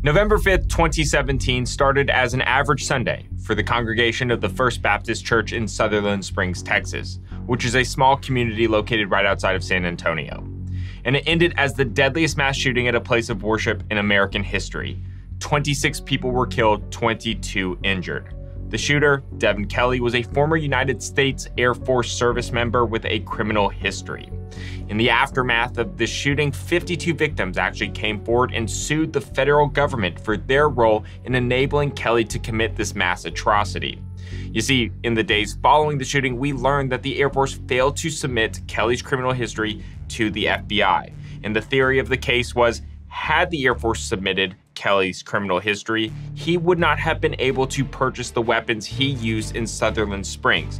November 5th, 2017 started as an average Sunday for the congregation of the First Baptist Church in Sutherland Springs, Texas, which is a small community located right outside of San Antonio. And it ended as the deadliest mass shooting at a place of worship in American history. 26 people were killed, 22 injured. The shooter, Devin Kelley, was a former United States Air Force service member with a criminal history. In the aftermath of the shooting, 52 victims actually came forward and sued the federal government for their role in enabling Kelley to commit this mass atrocity. You see, in the days following the shooting, we learned that the Air Force failed to submit Kelley's criminal history to the FBI. And the theory of the case was, had the Air Force submitted Kelley's criminal history, he would not have been able to purchase the weapons he used in Sutherland Springs.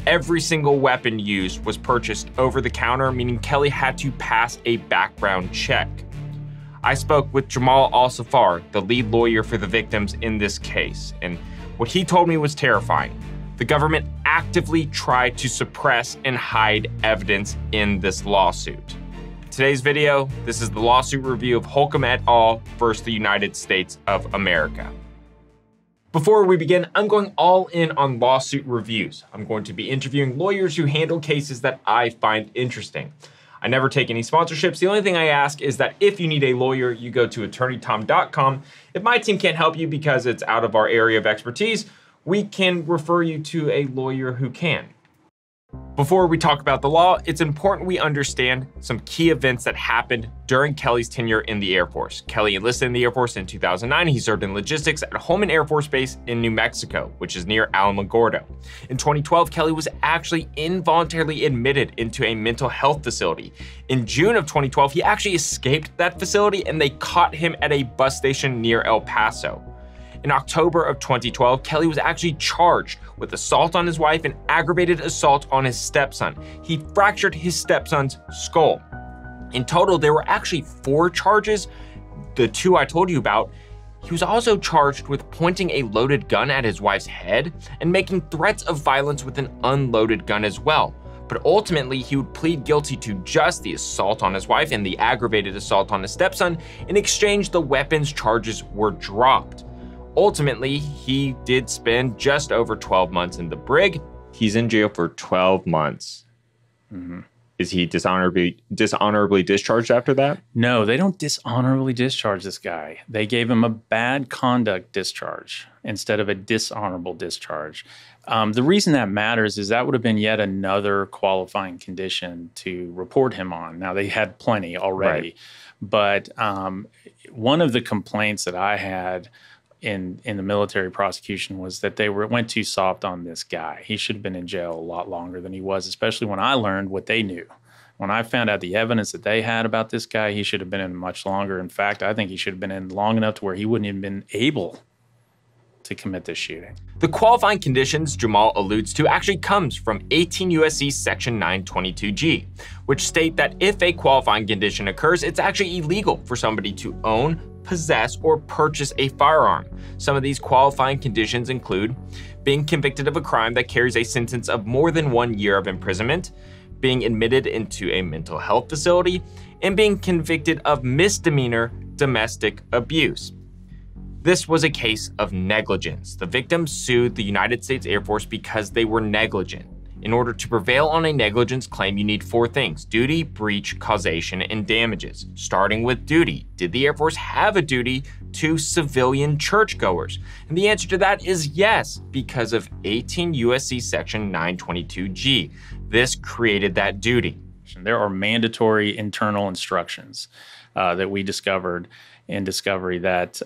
Every single weapon used was purchased over the counter, meaning Kelley had to pass a background check. I spoke with Jamal Alsaffar, the lead lawyer for the victims in this case, and what he told me was terrifying. The government actively tried to suppress and hide evidence in this lawsuit. Today's video, this is the lawsuit review of Holcomb et al. Versus the United States of America. Before we begin, I'm going all in on lawsuit reviews. I'm going to be interviewing lawyers who handle cases that I find interesting. I never take any sponsorships. The only thing I ask is that if you need a lawyer, you go to attorneytom.com. If my team can't help you because it's out of our area of expertise, we can refer you to a lawyer who can. Before we talk about the law, it's important we understand some key events that happened during Kelley's tenure in the Air Force. Kelley enlisted in the Air Force in 2009. He served in logistics at Holman Air Force Base in New Mexico, which is near Alamogordo. In 2012, Kelley was actually involuntarily admitted into a mental health facility. In June of 2012, he actually escaped that facility and they caught him at a bus station near El Paso. In October of 2012, Kelley was actually charged with assault on his wife and aggravated assault on his stepson. He fractured his stepson's skull. In total, there were actually 4 charges. The 2 I told you about. He was also charged with pointing a loaded gun at his wife's head and making threats of violence with an unloaded gun as well. But ultimately, he would plead guilty to just the assault on his wife and the aggravated assault on his stepson. In exchange, the weapons charges were dropped. Ultimately, he did spend just over 12 months in the brig. He's in jail for 12 months. Mm-hmm. Is he dishonorably discharged after that? No, they don't dishonorably discharge this guy. They gave him a bad conduct discharge instead of a dishonorable discharge. The reason that matters is that would have been yet another qualifying condition to report him on. Now, they had plenty already, right. But one of the complaints that I had in the military prosecution was that they went too soft on this guy. He should have been in jail a lot longer than he was, especially when I learned what they knew. When I found out the evidence that they had about this guy, he should have been in much longer. In fact, I think he should have been in long enough to where he wouldn't even been able to commit this shooting. The qualifying conditions Jamal alludes to actually comes from 18 U.S.C. Section 922G, which state that if a qualifying condition occurs, it's actually illegal for somebody to own, possess, or purchase a firearm. Some of these qualifying conditions include being convicted of a crime that carries a sentence of more than 1 year of imprisonment, being admitted into a mental health facility, and being convicted of misdemeanor domestic abuse. This was a case of negligence. The victims sued the United States Air Force because they were negligent. In order to prevail on a negligence claim, you need 4 things: duty, breach, causation, and damages. Starting with duty, did the Air Force have a duty to civilian churchgoers? And the answer to that is yes, because of 18 U.S.C. Section 922G. This created that duty. There are mandatory internal instructions that we discovered in discovery that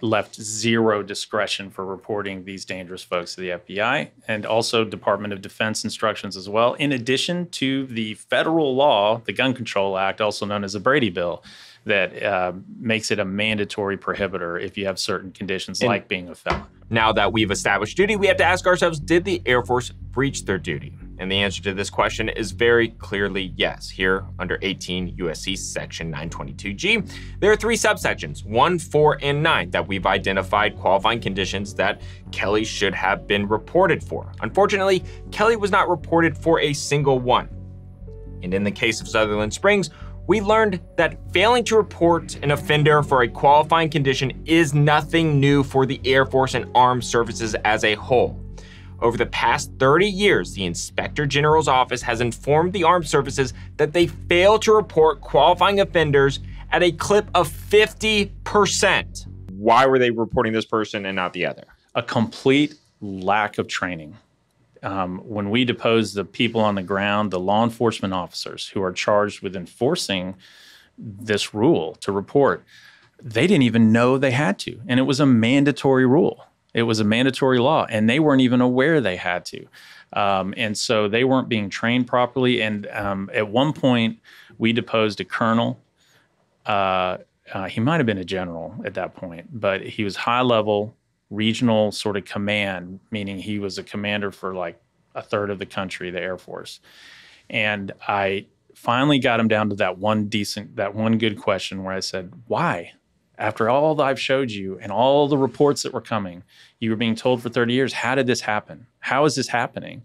left 0 discretion for reporting these dangerous folks to the FBI, and also Department of Defense instructions as well, in addition to the federal law, the Gun Control Act, also known as the Brady Bill, that makes it a mandatory prohibitor if you have certain conditions like being a felon. Now that we've established duty, we have to ask ourselves, did the Air Force breach their duty? And the answer to this question is very clearly yes. Here, under 18 U.S.C. Section 922G, there are 3 subsections, 1, 4, and 9, that we've identified qualifying conditions that Kelley should have been reported for. Unfortunately, Kelley was not reported for a single one. And in the case of Sutherland Springs, we learned that failing to report an offender for a qualifying condition is nothing new for the Air Force and armed services as a whole. Over the past 30 years, the Inspector General's office has informed the armed services that they fail to report qualifying offenders at a clip of 50%. Why were they reporting this person and not the other? A complete lack of training. When we deposed the people on the ground, the law enforcement officers who are charged with enforcing this rule to report, they didn't even know they had to. And it was a mandatory rule. It was a mandatory law, and they weren't even aware they had to. And so they weren't being trained properly. And at one point, we deposed a colonel. He might have been a general at that point, but he was high level, regional sort of command, meaning he was a commander for like a third of the country, the Air Force. And I finally got him down to that one good question where I said, why? After all that I've showed you and all the reports that were coming, you were being told for 30 years, how did this happen? How is this happening?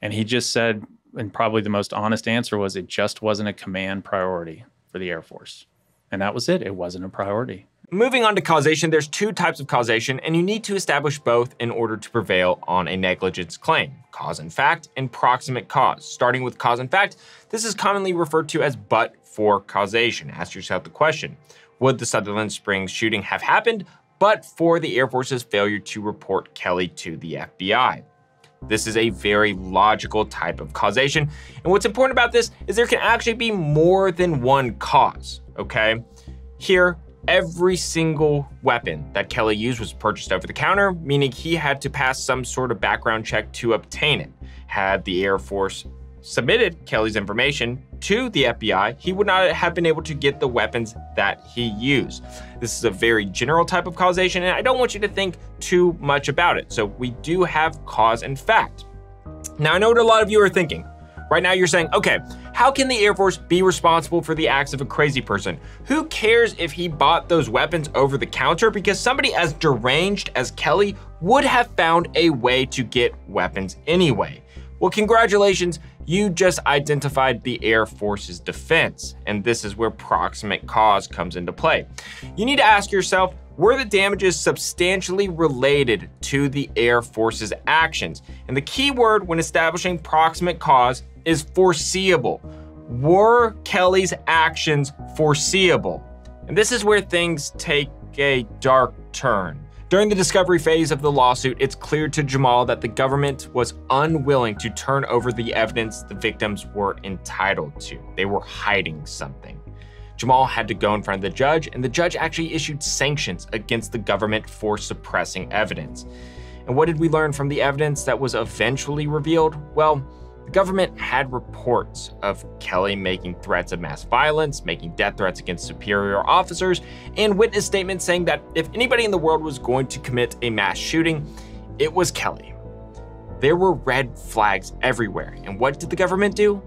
And he just said, and probably the most honest answer was, it just wasn't a command priority for the Air Force. And that was it. It wasn't a priority. Moving on to causation, there's two types of causation, and you need to establish both in order to prevail on a negligence claim: cause and fact and proximate cause. Starting with cause and fact, this is commonly referred to as but-for causation. Ask yourself the question: would the Sutherland Springs shooting have happened but for the Air Force's failure to report Kelly to the FBI? This is a very logical type of causation. And what's important about this is there can actually be more than one cause, okay? Here, every single weapon that Kelly used was purchased over the counter, meaning he had to pass some sort of background check to obtain it. Had the Air Force submitted Kelly's information to the FBI, he would not have been able to get the weapons that he used. This is a very general type of causation, and I don't want you to think too much about it. So we do have cause and fact. Now, I know what a lot of you are thinking. Right now you're saying, okay, how can the Air Force be responsible for the acts of a crazy person? Who cares if he bought those weapons over the counter? Because somebody as deranged as Kelly would have found a way to get weapons anyway. Well, congratulations, you just identified the Air Force's defense, and this is where proximate cause comes into play. You need to ask yourself, were the damages substantially related to the Air Force's actions? And the key word when establishing proximate cause is foreseeable. Were Kelly's actions foreseeable? And this is where things take a dark turn. During the discovery phase of the lawsuit, it's clear to Jamal that the government was unwilling to turn over the evidence the victims were entitled to. They were hiding something. Jamal had to go in front of the judge, and the judge actually issued sanctions against the government for suppressing evidence. And what did we learn from the evidence that was eventually revealed? Well, the government had reports of Kelly making threats of mass violence, making death threats against superior officers, and witness statements saying that if anybody in the world was going to commit a mass shooting, it was Kelly. There were red flags everywhere. And what did the government do?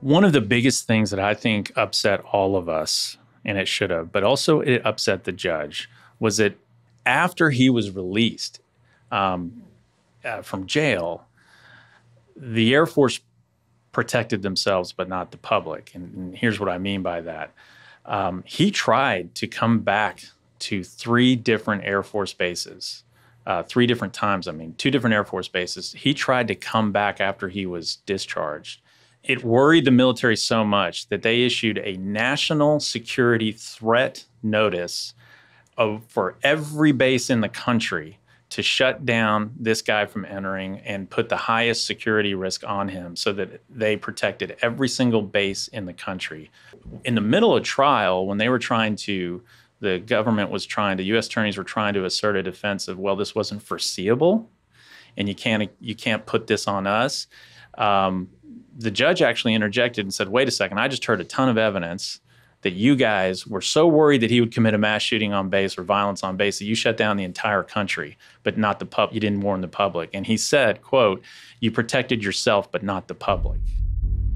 One of the biggest things that I think upset all of us, and it should have, but also it upset the judge, was that after he was released from jail, the Air Force protected themselves, but not the public. And here's what I mean by that. He tried to come back to 3 different Air Force bases, 3 different times, 2 different Air Force bases. He tried to come back after he was discharged. It worried the military so much that they issued a national security threat notice for every base in the country to shut down this guy from entering and put the highest security risk on him so that they protected every single base in the country. In the middle of trial, when they were the government was the U.S. attorneys were trying to assert a defense of, well, this wasn't foreseeable and you can't put this on us. The judge actually interjected and said, wait a second, I just heard a ton of evidence that you guys were so worried that he would commit a mass shooting on base or violence on base that you shut down the entire country, but not the public. You didn't warn the public. And he said, quote, you protected yourself, but not the public.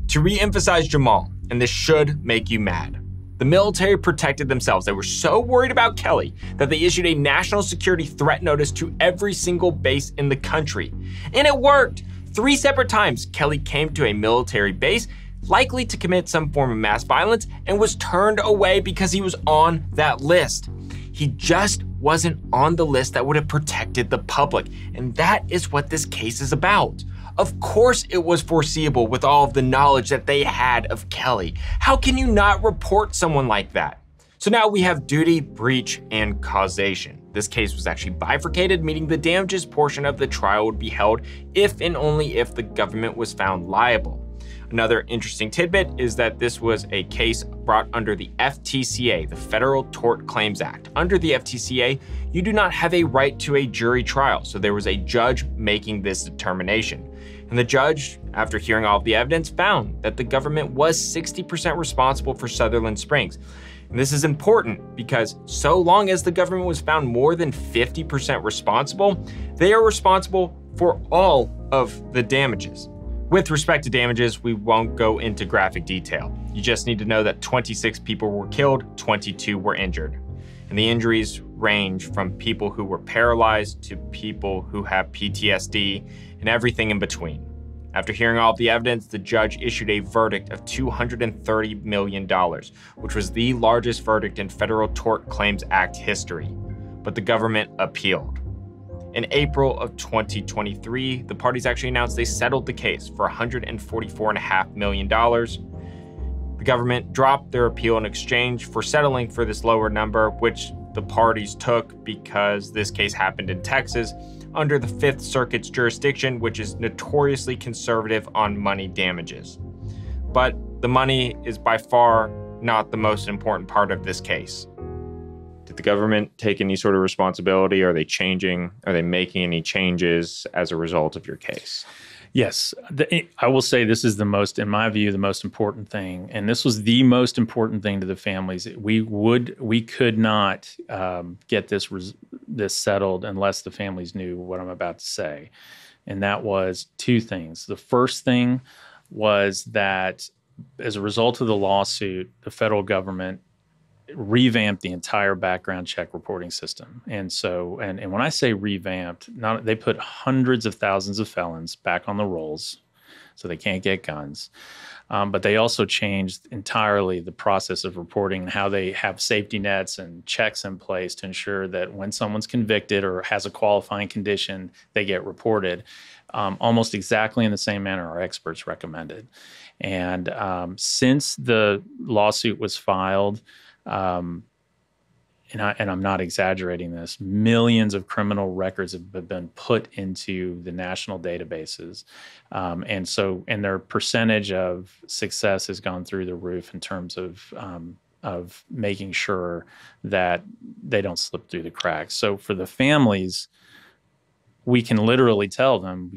To re-emphasize Jamal, and this should make you mad, the military protected themselves. They were so worried about Kelly that they issued a national security threat notice to every single base in the country. And it worked. 3 separate times, Kelly came to a military base, likely to commit some form of mass violence, and was turned away because he was on that list. He just wasn't on the list that would have protected the public, and that is what this case is about. Of course it was foreseeable with all of the knowledge that they had of Kelly. How can you not report someone like that? So now we have duty, breach, and causation. This case was actually bifurcated, meaning the damages portion of the trial would be held if and only if the government was found liable. Another interesting tidbit is that this was a case brought under the FTCA, the Federal Tort Claims Act. Under the FTCA, you do not have a right to a jury trial, so there was a judge making this determination. And the judge, after hearing all of the evidence, found that the government was 60% responsible for Sutherland Springs. And this is important because so long as the government was found more than 50% responsible, they are responsible for all of the damages. With respect to damages, we won't go into graphic detail. You just need to know that 26 people were killed, 22 were injured. And the injuries range from people who were paralyzed to people who have PTSD and everything in between. After hearing all of the evidence, the judge issued a verdict of $230 million, which was the largest verdict in Federal Tort Claims Act history. But the government appealed. In April of 2023, the parties actually announced they settled the case for $144.5 million. The government dropped their appeal in exchange for settling for this lower number, which the parties took because this case happened in Texas under the Fifth Circuit's jurisdiction, which is notoriously conservative on money damages. But the money is by far not the most important part of this case. Did the government take any sort of responsibility? Are they making any changes as a result of your case? Yes, I will say this is in my view, the most important thing. And this was the most important thing to the families. We could not get this settled unless the families knew what I'm about to say. And that was two things. The first thing was that as a result of the lawsuit, the federal government revamped the entire background check reporting system. And so, and when I say revamped, they put hundreds of thousands of felons back on the rolls so they can't get guns. But they also changed entirely the process of reporting and how they have safety nets and checks in place to ensure that when someone's convicted or has a qualifying condition, they get reported almost exactly in the same manner our experts recommended. And since the lawsuit was filed, and I'm not exaggerating this, millions of criminal records have been put into the national databases. And their percentage of success has gone through the roof in terms of making sure that they don't slip through the cracks. So for the families, we can literally tell them,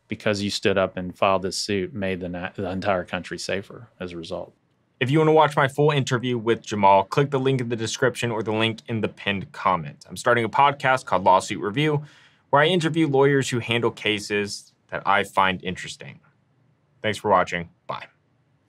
because you stood up and filed this suit, made the entire country safer as a result. If you want to watch my full interview with Jamal, click the link in the description or the link in the pinned comment. I'm starting a podcast called Lawsuit Review, where I interview lawyers who handle cases that I find interesting. Thanks for watching.